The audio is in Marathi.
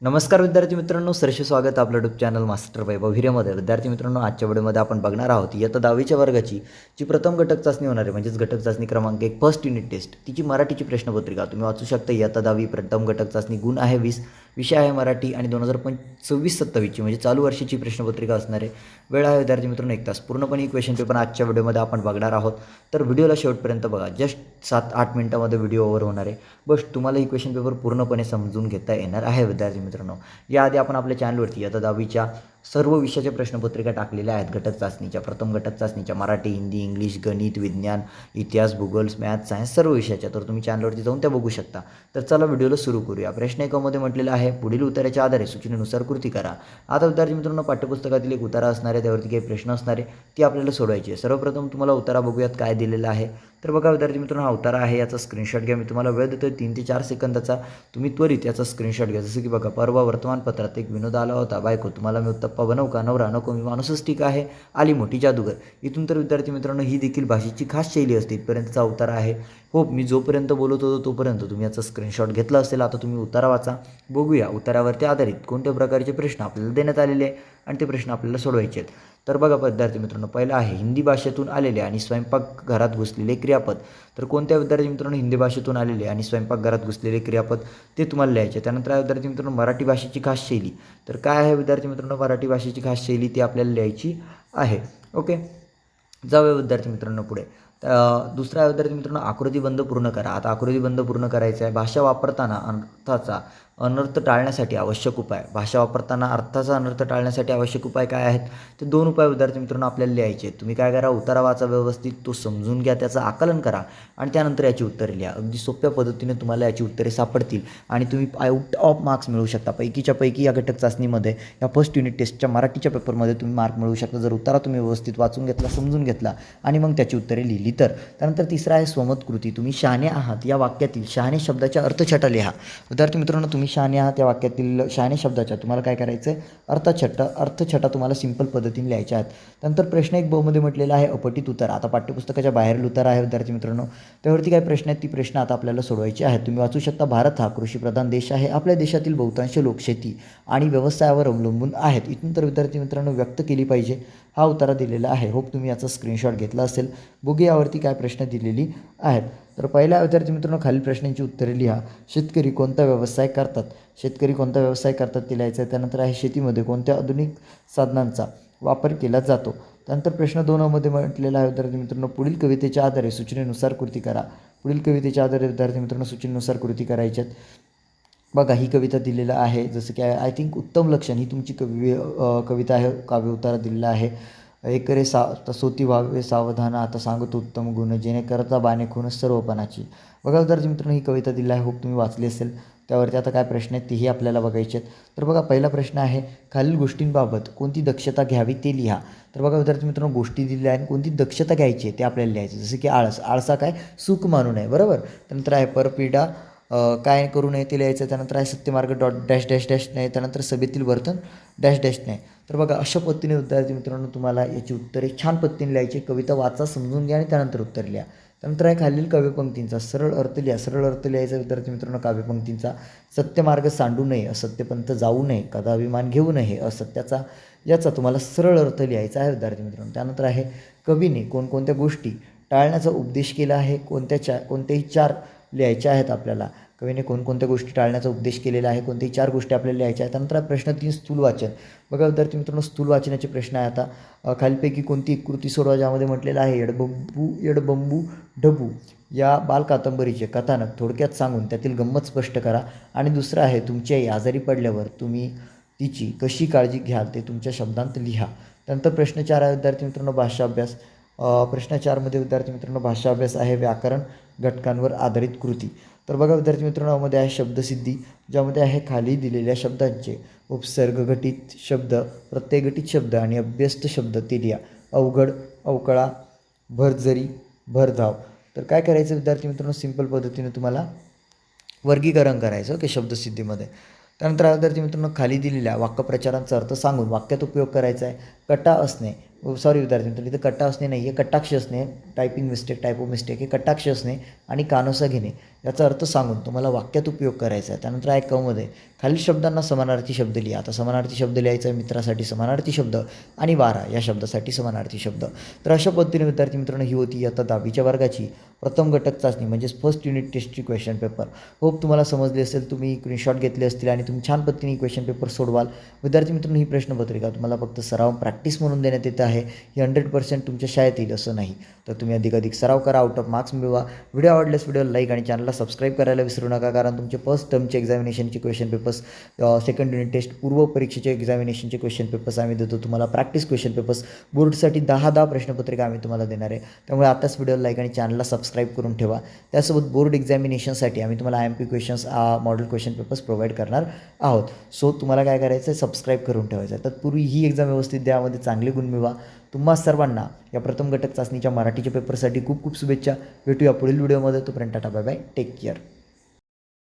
नमस्कार विद्यार्थी मित्रांनो, सरसे स्वागत आपलं यूट्यूब चॅनल मास्टर वैभव हिरेमध्ये. विद्यार्थी मित्रांनो, आजच्या व्हिडिओमध्ये आपण बघणार आहोत इयत्ता 10वीच्या वर्गाची जी प्रथम घटक चाचणी होणार आहे, म्हणजेच घटक चाचणी क्रमांक 1 फर्स्ट युनिट टेस्ट, तिची मराठीची प्रश्नपत्रिका तुम्ही वाचू शकता. इयत्ता 10वी प्रथम घटक चाचणी, गुण आहे 20, विषय आहे मराठी आणि 2026-27ची म्हणजे चालू वर्षाची प्रश्नपत्रिका असणार आहे. वेळ आहे विद्यार्थी मित्रांनो 1 तास. पूर्णपणे क्वेश्चन पेपर आजच्या व्हिडिओमध्ये आपण बघणार आहोत, तर व्हिडिओला शेवटपर्यंत बघा. जस्ट 7-8 मिनिटामध्ये व्हिडिओ ओव्हर होणार आहे. बस तुम्हाला ही क्वेश्चन पेपर पूर्णपणे समजून घेता येणार आहे विद्यार्थी मित्रांनो. याआधी आपण आपल्या चॅनलवरती आता 10वीच्या सर्व विषयाच्या प्रश्नपत्रिका टाकलेल्या आहेत. घटक चाचणीच्या, प्रथम घटक चाचणीच्या मराठी, हिंदी, इंग्लिश, गणित, विज्ञान, इतिहास, भूगोल, मॅथ, सायन्स सर्व विषयाच्या, तर तुम्ही चॅनलवरती जाऊन त्या बघू शकता. तर चला व्हिडिओला सुरू करूया. प्रश्न 1 मध्ये म्हटलेलं आहे, पुढील उत्तराच्या आधारे सूचनेनुसार कृती करा. आता विद्यार्थी मित्रांनो, पाठ्यपुस्तकातील एक उतारा असणार आहे, त्यावरती काही प्रश्न असणार आहे, ती आपल्याला सोडवायची आहे. सर्वप्रथम तुम्हाला उतारा बघूयात काय दिलेला आहे. तर बघा विद्यार्थी मित्रांनो, हा उतारा आहे, याचा स्क्रीनशॉट घ्या. मी तुम्हाला वेळ देतोय 3 ते 4 सेकंदाचा, तुम्ही त्वरित याचा स्क्रीनशॉट घ्या. जसं की बघा, परवा वर्तमानपत्रात एक विनोद आला होता, बायको तुम्हाला मी उत्तप्पा बनवू का, नवरा नको मी माणूसच ठीक आहे, आली मोठी जादूगर. इथून तर विद्यार्थी मित्रांनो ही देखील भाषेची खास शैली असते. इथपर्यंतचा उतारा आहे. हो, मी जोपर्यंत बोलत होतो तोपर्यंत तुम्ही याचा स्क्रीनशॉट घेतला असेल. आता तुम्ही उतारा वाचा. बघूया उतारावरती आधारित कोणत्या प्रकारचे प्रश्न आपल्याला देण्यात आलेले आहे आणि ते प्रश्न आपल्याला सोडवायचे आहेत. तर बघा विद्यार्थी मित्रांनो, पहिला आहे हिंदी भाषेतून आलेले आणि स्वयंपाकघरात घुसलेले क्रियापद. तर कोणत्या विद्यार्थी मित्रांनो हिंदी भाषेतून आलेले आणि स्वयंपाकघरात घुसलेले क्रियापद ते तुम्हाला लिहायचे. त्यानंतर आहे विद्यार्थी मित्रांनो मराठी भाषेची खास शैली. तर काय आहे विद्यार्थी मित्रांनो मराठी भाषेची खास शैली, ती आपल्याला लिहायची आहे. ओके, जाऊया विद्यार्थी मित्रांनो पुढे. दुसरा आहे विद्यार्थी मित्रांनो आकृतीबंध पूर्ण करा. आता आकृतीबंध पूर्ण करायचा आहे. भाषा वापरताना अर्थाचा अनर्थ टाळण्यासाठी आवश्यक उपाय. भाषा वापरताना अर्थाचा अनर्थ टाळण्यासाठी आवश्यक उपाय काय आहेत, ते 2 उपाय विद्यार्थी मित्रांनो आपल्याला लिहायचे आहेत. तुम्ही काय करा, उतारा वाचा व्यवस्थित, तो समजून घ्या, त्याचं आकलन करा आणि त्यानंतर याची उत्तरे लिहा. अगदी सोप्या पद्धतीने तुम्हाला याची उत्तरे सापडतील आणि तुम्ही आउट ऑफ मार्क्स मिळवू शकता. पैकीच्या पैकी या घटक चाचणीमध्ये, या फर्स्ट युनिट टेस्टच्या मराठीच्या पेपरमध्ये तुम्ही मार्क मिळवू शकता, जर उतारा तुम्ही व्यवस्थित वाचून घेतला, समजून घेतला आणि मग त्याची उत्तरे लिहिली तर. त्यानंतर तिसरा आहे स्वमत कृती. तुम्ही शहाणे आहात या वाक्यातील शहाणे शब्दाच्या अर्थछटा लिहा. विद्यार्थी मित्रांनो, तुम्ही शहाणे आहात या वाक्यातील शहाणे शब्दाच्या तुम्हाला काय करायचं आहे, अर्थछटा तुम्हाला सिंपल पद्धतीने लिहायच्या आहेत. त्यानंतर प्रश्न 1 ब मध्ये म्हटलेला आहे अपठित उतारा. आता पाठ्यपुस्तकाच्या बाहेरील उतारा आहे विद्यार्थी मित्रांनो, त्यावरती काय प्रश्न आहेत, ती प्रश्न आता आपल्याला सोडवायचे आहेत. तुम्ही वाचू शकता, भारत हा कृषीप्रधान देश आहे. आपल्या देशातील बहुतांश लोक शेती आणि व्यवसायावर अवलंबून आहेत. इथून तर विद्यार्थी मित्रांनो व्यक्त केली पाहिजे, हा उतारा दिलेला आहे. होप तुम्ही याचा स्क्रीनशॉट घेतला असेल. बघू यावरती काय प्रश्न दिलेली आहेत. तर पहिल्या विद्यार्थी मित्रांनो खालील प्रश्नांची उत्तरे लिहा. शेतकरी कोणता व्यवसाय करतात, शेतकरी कोणता व्यवसाय करतात ते लिहायचं आहे. त्यानंतर आहे शेतीमध्ये कोणत्या आधुनिक साधनांचा वापर केला जातो. त्यानंतर प्रश्न 2 मध्ये म्हटलेला आहे विद्यार्थी मित्रांनो, पुढील कवितेच्या आधारे सूचनेनुसार कृती करा. पुढील कवितेच्या आधारे विद्यार्थी मित्रांनो सूचनेनुसार कृती करायच्यात. बघा ही कविता दिलेलं आहे, जसं की आय थिंक उत्तम लक्षण ही तुमची कविता आहे. काव्य उतारा दिलेला आहे. एकरे सोती व्हावे सावधान, आता सांगतो उत्तम गुण, जेणे करता बाणे खून सर्वपणाची. बघा विद्यार्थी मित्रांनो ही कविता दिली आहे, होप तुम्ही वाचली असेल. त्यावरती आता काय प्रश्न आहेत तेही आपल्याला बघायचे आहेत. तर बघा पहिला प्रश्न आहे, खालील गोष्टींबाबत कोणती दक्षता घ्यावी ते लिहा. तर बघा विद्यार्थी मित्रांनो गोष्टी दिल्या आहे आणि कोणती दक्षता घ्यायची आहे ते आपल्याला लिहायचं. जसं की आळसा काय सुख मानू नये, बरोबर. त्यानंतर आहे परपीडा काय करू नये ते लिहायचं. त्यानंतर आहे सत्यमार्ग डॅश डॅश डॅश नाही. त्यानंतर सभेतील वर्तन डॅश डॅश नाही. तर बघा अशा पद्धतीने विद्यार्थी मित्रांनो तुम्हाला याची उत्तरे छान पद्धतीने लिहायची. कविता वाचा, समजून घ्या आणि त्यानंतर उत्तर लिहा. त्यानंतर आहे खालील काव्यपंक्तींचा सरळ अर्थ लिहा. सरळ अर्थ लिहायचा विद्यार्थी मित्रांनो काव्यपंक्तींचा. सत्यमार्ग सांडू नये, असत्यपंथ जाऊ नये, कदाभिमान घेऊ नये, असत्याचा, याचा तुम्हाला सरळ अर्थ लिहायचा आहे विद्यार्थी मित्रांनो. त्यानंतर आहे कवीने कोणकोणत्या गोष्टी टाळण्याचा उपदेश केला आहे, कोणत्याही 4 लिहायच्या आहेत आपल्याला. कवीने कोणकोणत्या गोष्टी टाळण्याचा उपदेश केलेला आहे, कोणत्याही 4 गोष्टी आपल्याला लिहायच्या आहेत. त्यानंतर प्रश्न 3 स्थूल वाचन. बघा विद्यार्थी मित्रांनो स्थूल वाचनाचे प्रश्न आहे. आता खालीलपैकी कोणती एक कृती सोडवा, ज्यामध्ये म्हटलेलं आहे येडबंबू ढबू या बालकादंबरीचे कथानक थोडक्यात सांगून त्यातील गंमत स्पष्ट करा. आणि दुसरं आहे, तुमची आई आजारी पडल्यावर तुम्ही तिची कशी काळजी घ्याल ते तुमच्या शब्दांत लिहा. त्यानंतर प्रश्न 4 आहे विद्यार्थी मित्रांनो भाषा अभ्यास. प्रश्न 4 मध्ये विद्यार्थी मित्रांनो भाषा अभ्यास आहे, व्याकरण घटकांवर आधारित कृती. तर बघा विद्यार्थी मित्रांनो यामध्ये आहे शब्दसिद्धी, ज्यामध्ये आहे खाली दिलेल्या शब्दांचे उपसर्ग घटित शब्द, प्रत्यय घटित शब्द आणि अभ्यस्त शब्द ते लिहा. अवघड, अवकळा, भरजरी, भरधाव. तर काय करायचं विद्यार्थी मित्रांनो, सिंपल पद्धतीने तुम्हाला वर्गीकरण करायचं ओके शब्दसिद्धीमध्ये. त्यानंतर विद्यार्थी मित्रांनो खाली दिलेल्या वाक्यप्रचारांचा अर्थ सांगून वाक्यात उपयोग करायचा आहे. कटा असणे, सॉरी विद्यार्थी मित्रांनो इथं कटा असणे नाही आहे, कटाक्ष असणे, टायपिंग मिस्टेक, टायपो मिस्टेक, हे कटाक्ष असणे आणि कानोसा घेणे याचा अर्थ सांगून तुम्हाला वाक्यात उपयोग करायचा आहे. त्यानंतर आहे मध्ये खालील शब्दांना समानार्थी शब्द लिहा. आता समानार्थी शब्द लिहायचा आहे. मित्रासाठी समानार्थी शब्द आणि वारा या शब्दासाठी समानार्थी शब्द. तर अशा पद्धतीने विद्यार्थी मित्रांनो ही होती इयत्ता 10वीच्या वर्गाची प्रथम घटक चाचणी म्हणजेच फर्स्ट युनिट टेस्टची क्वेश्चन पेपर. होप तुम्हाला समजली असेल, तुम्ही स्क्रीनशॉट घेतले असतील आणि तुम्ही छान पद्धतीने क्वेश्चन पेपर सोडवाल. विद्यार्थी मित्रांनो ही प्रश्नपत्रिका तुम्हाला फक्त सराव प्रॅक्टिस म्हणून देण्यात येत आहे. ही 100% तुमच्या शाळेत येईल असं नाही. तर तुम्ही अधिकाधिक सराव करा, आउट ऑफ मार्क्स मिळवा. व्हिडिओ आवडल्यास व्हिडिओला लाईक आणि चॅनलला सबस्क्राईब करायला विसरू नका, कारण तुमचे फर्स्ट टर्मचे एक्झामिनेशनचे question papers, second unit test, पूर्व परीक्षेचे एक्झामिनेशनचे क्वेश्चन पेपर्स आम्ही देतो तुम्हाला. प्रॅक्टिस क्वेश्चन पेपर्स बोर्डसाठी 10 प्रश्नपत्रिका आम्ही तुम्हाला देणार आहे. त्यामुळे आताच व्हिडिओला लाईक आणि चॅनलला सबस्क्राईब करून ठेवा. त्यासोबत बोर्ड एक्झामिनेशनसाठी आम्ही तुम्हाला IMP questions, model question papers provide करणार आहोत. सो तुम्हाला काय करायचं आहे, सबस्क्राईब करून ठेवायचं आहे. तत्पूर्वी ही एक्झाम व्यवस्थित द्या, मध्ये चांगले गुण मिळवा. तुम्हा सर्वांना या प्रथम घटक चाचणीच्या मराठीच्या पेपरसाठी खूप खूप शुभेच्छा. भेटूया पुढील व्हिडिओमध्ये. तोपर्यंत tata, bye bye, take care.